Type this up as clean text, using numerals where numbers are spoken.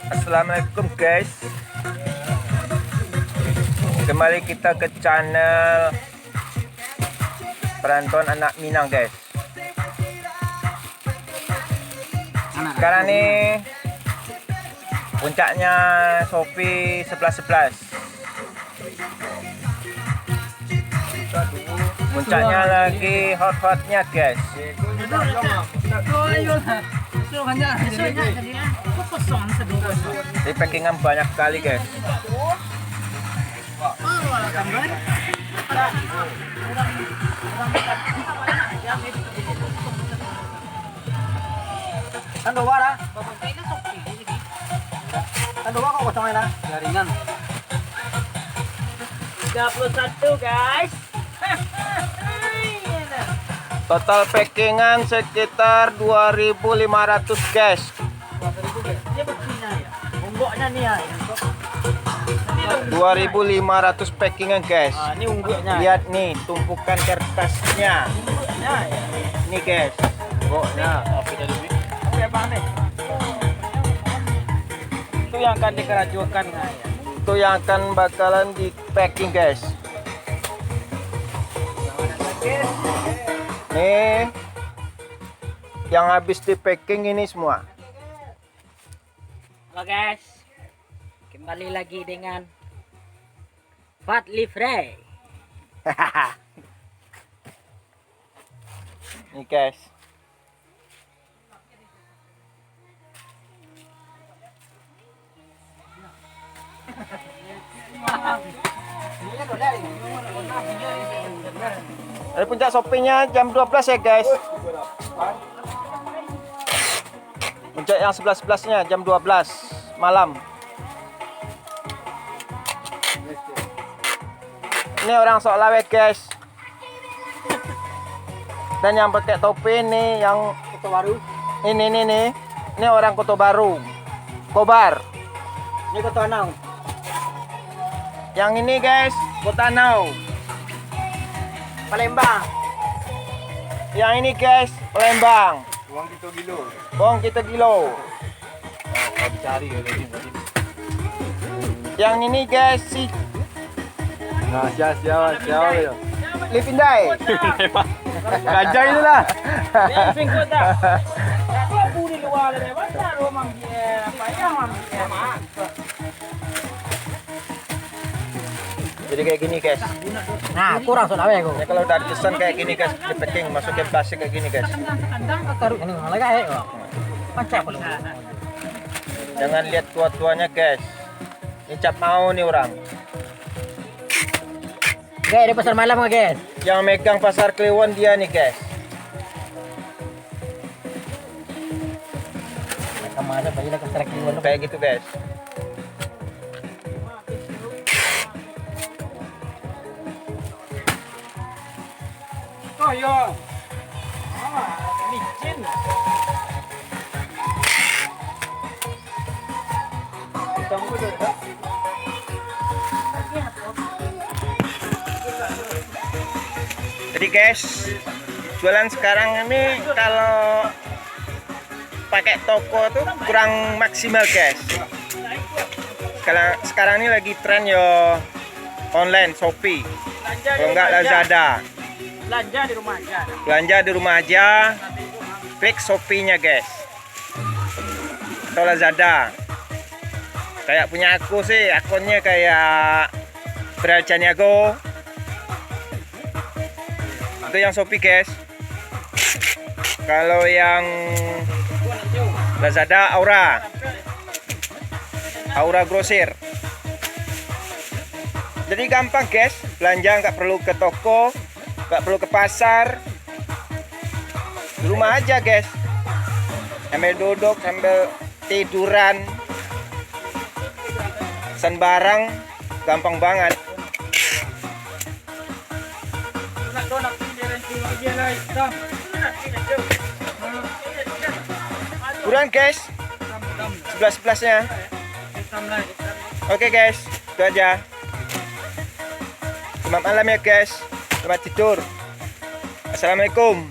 Assalamualaikum guys, kembali kita ke channel Perantauan Anak Minang guys. Sekarang nih puncaknya Shopee 11.11. Puncaknya lagi hot-hotnya guys. Di packingan banyak sekali guys. Ando wara. Ando wara kok kosongin lah. Jaringan. 31 guys. Total packingan sekitar 2.500 guys. Dia begini ya. Ungguknya nih ya. 2.500 packingan guys. Ah, ini ungguknya. Lihat nih tumpukan kertasnya. Ungguknya ya. Nih guys. Nah, Tapi apa nih? Itu yang akan dikerajukan ya. itu yang akan bakalan di packing guys. Nih yang habis di packing ini semua. Halo guys. Kembali lagi dengan Fat Livre. Nih guys. Dari puncak Shopee-nya jam 12 ya guys. Puncak yang 11-11-nya jam 12 malam. Ini orang sok lawe guys. Dan yang pakai topi ini yang Kota baru. ini nih. Ini orang Kota Baru. Kobar. Ini kota Anau. Yang ini guys, Kota Nau. Palembang. Yang ini guys, Palembang. Uang kita gilo. Bong kita gilo. Cari ya Yang ini guys, si Nah, siapa ya. Lipindai. Gajah itu lah. Yang singkut dah. Aku pun di luar ni. Mana rumah dia? Payah mami. Jadi kayak gini guys. Nah, kurang sudah aku. Ya, kalau udah dipesan kayak gini guys, di packing masukin plastik kayak gini guys. Taruh ini malah kayak. Macam belum. Jangan lihat tua-tuanya guys. Ini cap mau nih orang. Guys, di pasar malam guys. Yang megang pasar Kliwon dia nih guys. Kemana bagi nak pasar Kliwon. Kayak gitu guys. Oh yo. Licin. Jadi guys, jualan sekarang ini kalau pakai toko tuh kurang maksimal guys. Sekarang ini lagi tren yo online Shopee. Kalau enggak Lazada. Belanja di rumah aja. Belanja di rumah aja. Klik Shopee-nya guys. Atau Lazada. Kayak punya aku sih, akunnya kayak Beralcaniago. Itu yang Shopee guys. Kalau yang Lazada Aura Grosir. Jadi gampang guys, belanja nggak perlu ke toko, nggak perlu ke pasar, di rumah aja guys. Sambil duduk, sambil tiduran, pesan barang, gampang banget. Kurang guys, 11-11-nya. Oke guys, itu aja. Selamat malam ya guys, selamat tidur. Assalamualaikum.